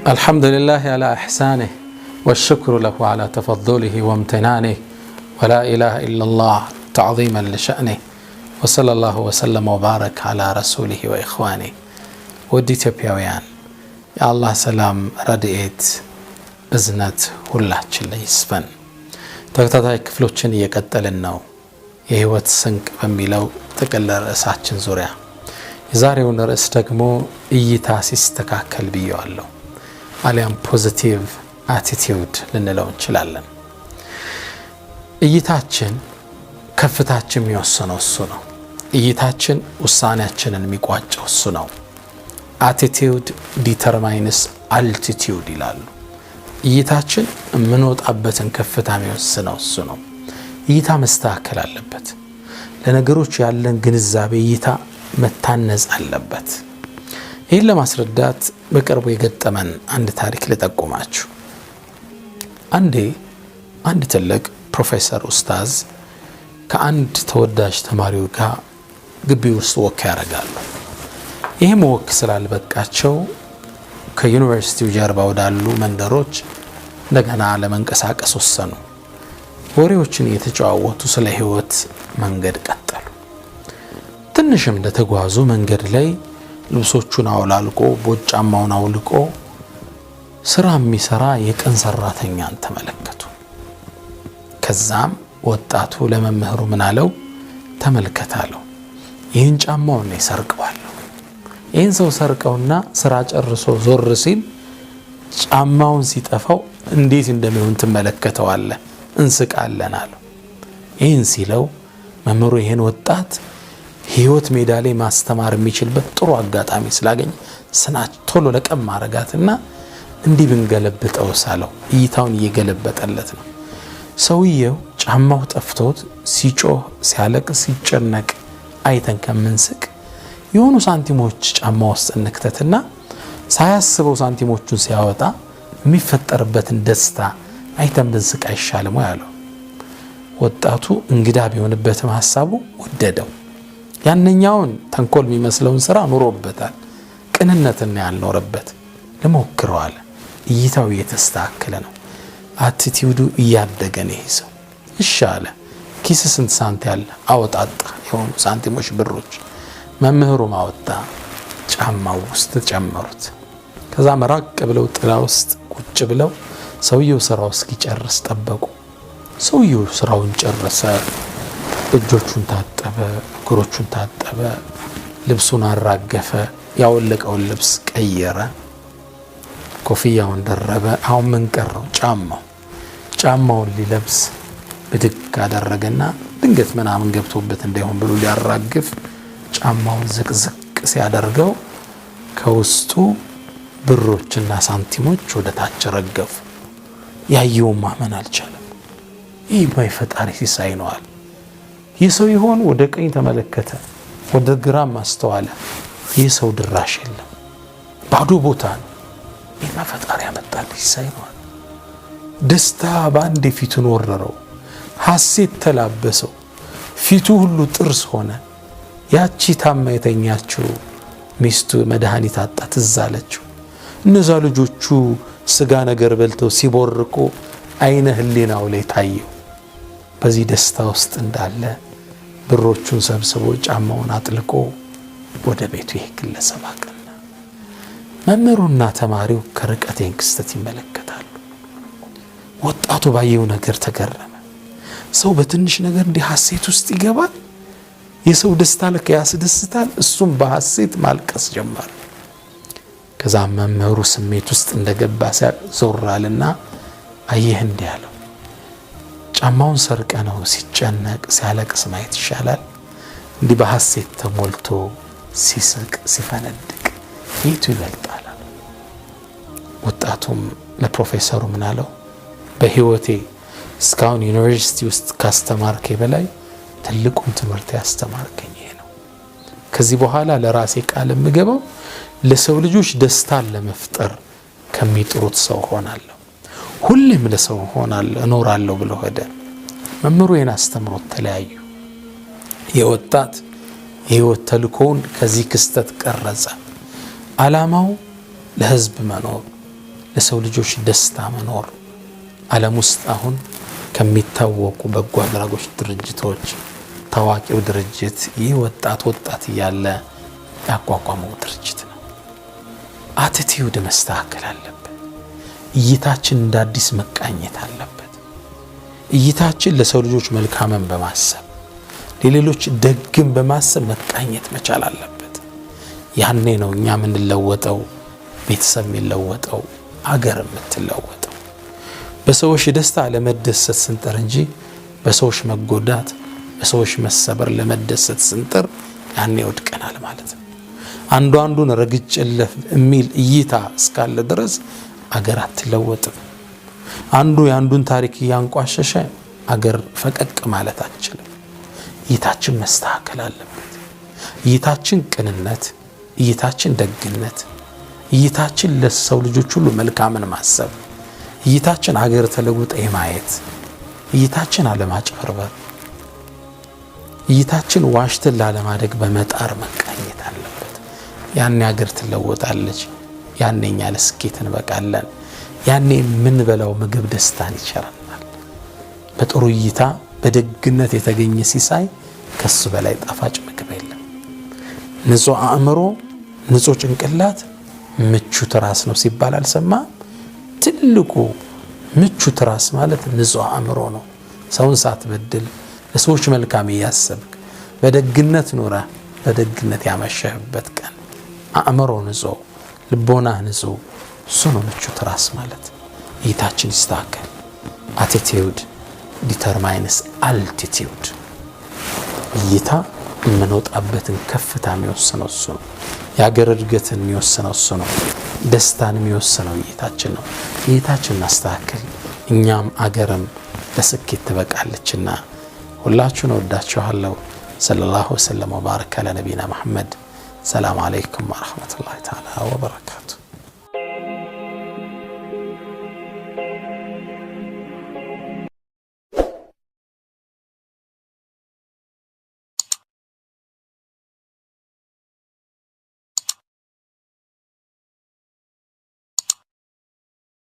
الحمد لله على إحسانه والشكر له على تفضله وامتنانه ولا إله إلا الله تعظيما لشأنه وصلى الله وسلم وبارك على رسوله وإخوانه ودي ኢትዮጵያውያን የአላህ ሰላም ረድኤት እዝነት ሁላችን ላይ ይስፈን። ተከታታይ ክፍሎችን እየቀጠልን ነው የህይወት ስንቅ በሚለው ጥቅል ርዕሳችን ዙሪያ። የዛሬውን ርዕስ ደግሞ እይታ ሲስተካከል ብየዋለሁ። አሊያም ፖዚቲቭ አቲቲዩድ ልንለው እንችላለን። እይታችን ከፍታችን የሚወስነው እሱ ነው። እይታችን ውሳኔያችንን የሚቋጨው እሱ ነው። አቲቲዩድ ዲተርማይንስ አልቲቲዩድ ይላሉ። እይታችን የምንወጣበትን ከፍታ የሚወስነው እሱ ነው። እይታ መስተካከል አለበት። ለነገሮች ያለን ግንዛቤ እይታ መታነጽ አለበት። ይህን ለማስረዳት በቅርቡ የገጠመን አንድ ታሪክ ልጠቁማችሁ። አንድ ትልቅ ፕሮፌሰር ኡስታዝ ከአንድ ተወዳጅ ተማሪው ጋር ግቢ ውስጥ ወክ ያደርጋሉ። ይህም ወክ ስላልበቃቸው ከዩኒቨርሲቲው ጀርባ ወዳሉ መንደሮች እንደገና ለመንቀሳቀስ ወሰኑ። ወሬዎችን እየተጨዋወቱ ስለ ህይወት መንገድ ቀጠሉ። ትንሽም እንደተጓዙ መንገድ ላይ ልብሶቹን አውላልቆ ቦጫማውን አውልቆ ስራ የሚሰራ የቀን ሰራተኛን ተመለከቱ። ከዛም ወጣቱ ለመምህሩ ምን አለው? ተመልከታለው፣ ይህን ጫማውን ነው ሰርቀዋል። ይህን ሰው ሰርቀውና ስራ ጨርሶ ዞር ሲል ጫማውን ሲጠፋው እንዴት እንደሚሆን ትመለከተዋለህ፣ እንስቃለን አለው። ይህን ሲለው መምህሩ ይህን ወጣት ህይወት ሜዳ ላይ ማስተማር የሚችልበት ጥሩ አጋጣሚ ስላገኘ ስናች ቶሎ ለቀም ማረጋትና እንዲህ ብንገለብጠው ሳለው እይታውን እየገለበጠለት ነው። ሰውየው ጫማው ጠፍቶት ሲጮህ ሲያለቅስ ሲጨነቅ አይተን ከምንስቅ የሆኑ ሳንቲሞች ጫማ ውስጥ እንክተትና ሳያስበው ሳንቲሞቹን ሲያወጣ የሚፈጠርበትን ደስታ አይተን ብንስቅ አይሻልም ወይ አለው። ወጣቱ እንግዳ ቢሆንበትም ሐሳቡ ወደደው። ያንኛውን ተንኮል የሚመስለውን ስራ ኑሮበታል፣ ቅንነትን ያልኖረበት። ለሞክረው አለ። እይታው እየተስተካከለ ነው። አቲቲዩዱ እያደገ ነው። ይሄ ሰው እሺ አለ። ኪስ ስንት ሳንቲም ያለ አወጣጣ፣ የሆኑ ሳንቲሞች ብሮች መምህሩ ማወጣ፣ ጫማው ውስጥ ጨመሩት። ከዛ መራቅ ብለው ጥላ ውስጥ ቁጭ ብለው ሰውየው ስራው እስኪጨርስ ጠበቁ። ሰውየው ስራውን ጨረሰ። እጆቹን ታጠበ፣ እግሮቹን ታጠበ፣ ልብሱን አራገፈ፣ ያወለቀውን ልብስ ቀየረ፣ ኮፍያውን ደረበ። አሁን ምን ቀረው? ጫማውን ሊለብስ ብድግ አደረገና ድንገት ምናምን ገብቶበት እንዳይሆን ብሎ ሊያራግፍ ጫማውን ዝቅዝቅ ሲያደርገው ከውስጡ ብሮችና ሳንቲሞች ወደ ታች ረገፉ። ያየውን ማመን አልቻለም። ይህ ማይፈጣሪ ሲሳይ ነው አለ። ይህ ሰው ይሆን? ወደ ቀኝ ተመለከተ፣ ወደ ግራም አስተዋለ። ይህ ሰው ድራሽ የለም፣ ባዶ ቦታ ነው። ይህ ማይፈጣሪ ያመጣል ሲሳይ ነው አለ። ደስታ በአንድ ፊቱን ወረረው፣ ሐሴት ተላበሰው፣ ፊቱ ሁሉ ጥርስ ሆነ። ያቺ ታማ የተኛችው ሚስቱ መድኃኒት አጣ ትዝ አለችው። እነዛ ልጆቹ ስጋ ነገር በልተው ሲቦርቁ አይነ ህሊናው ላይ ታየው። በዚህ ደስታ ውስጥ እንዳለ ብሮቹን ሰብስቦ ጫማውን አጥልቆ ወደ ቤቱ ግለሰብ አቀና። መምህሩና ተማሪው ከርቀት ይህን ክስተት ይመለከታሉ። ወጣቱ ባየው ነገር ተገረመ። ሰው በትንሽ ነገር እንዲህ ሐሴት ውስጥ ይገባል? የሰው ደስታ ለካ ያስደስታል። እሱም በሐሴት ማልቀስ ጀመረ። ከዛ መምህሩ ስሜት ውስጥ እንደገባ ዞራልና አየህ እንዲህ አለው፣ ጫማውን ሰርቀ ነው ሲጨነቅ ሲያለቅስ ማየት ይሻላል እንዲህ በሐሴት ተሞልቶ ሲስቅ ሲፈነድቅ የቱ ይበልጣል? ወጣቱም ለፕሮፌሰሩ ምን አለው? በህይወቴ እስካሁን ዩኒቨርሲቲ ውስጥ ካስተማርከኝ በላይ ትልቁን ትምህርት ያስተማርከኝ ይሄ ነው። ከዚህ በኋላ ለራሴ ቃል የምገባው ለሰው ልጆች ደስታን ለመፍጠር ከሚጥሩት ሰው ሆናለሁ፣ ሁሌም ለሰው ሆናለሁ እኖራለሁ ብሎ ሄደ። መምህሩ ይህን አስተምሮት ተለያዩ። የወጣት የህይወት ተልእኮውን ከዚህ ክስተት ቀረጸ። ዓላማው ለህዝብ መኖር፣ ለሰው ልጆች ደስታ መኖር ዓለም ውስጥ አሁን ከሚታወቁ በጎ አድራጎት ድርጅቶች ታዋቂው ድርጅት ይህ ወጣት ያለ ያቋቋመው ድርጅት ነው። አቲቲዩድ መስተካከል አለበት። እይታችን እንደ አዲስ መቃኘት አለበት። እይታችን ለሰው ልጆች መልካምን በማሰብ ለሌሎች ደግም በማሰብ መቃኘት መቻል አለበት። ያኔ ነው እኛ የምንለወጠው፣ ቤተሰብ የሚለወጠው፣ አገር የምትለወጠው። በሰዎች ደስታ ለመደሰት ስንጥር እንጂ በሰዎች መጎዳት በሰዎች መሰበር ለመደሰት ስንጥር ያኔ ወድቀናል ማለት ነው። አንዱን ረግጭለፍ የሚል እይታ እስካለ ድረስ አገር አትለወጥም። አንዱ ያንዱን ታሪክ ያንቋሸሸ አገር ፈቀቅ ማለት አትችልም። እይታችን መስተካከል አለበት። እይታችን ቅንነት፣ እይታችን ደግነት፣ እይታችን ለሰው ልጆች ሁሉ መልካምን ማሰብ፣ እይታችን አገር ተለውጣ የማየት፣ እይታችን አለማጭበርበር፣ እይታችን ዋሽተን ላለማደግ በመጣር መቃኘት አለበት። ያኔ አገር ትለወጣለች። ያኔ እኛ ለስኬት እንበቃለን። ያኔ የምንበላው ምግብ ደስታን ይቸረናል። በጥሩ እይታ በደግነት የተገኘ ሲሳይ ከሱ በላይ ጣፋጭ ምግብ የለም። ንጹህ አእምሮ፣ ንጹህ ጭንቅላት ምቹ ትራስ ነው ሲባል አልሰማም? ትልቁ ምቹ ትራስ ማለት ንጹህ አእምሮ ነው። ሰውን ሳትበድል ለሰዎች መልካም ያሰብክ በደግነት ኖረ በደግነት ያመሸህበት ቀን አእምሮ ንጹህ፣ ልቦና ንጹህ፣ እሱ ነው ምቹ ትራስ ማለት። እይታችን ይስተካከል። አቲቲዩድ ዲተርማይንስ አልቲቲዩድ። እይታ የምንወጣበትን ከፍታ የሚወስነው እሱ ነው። የአገር እድገትን የሚወስነው እሱ ነው። ደስታን የሚወስነው እይታችን ነው። እይታችን እናስተካክል፣ እኛም አገርም ለስኬት ትበቃለችና። ሁላችሁን ወዳችኋለሁ። ሰለላሁ ዐለይሂ ወሰለም ወባረከ አለ ነቢና መሐመድ። ሰላም አለይኩም ወራህመቱላሂ ተዓላ ወበረካቱ።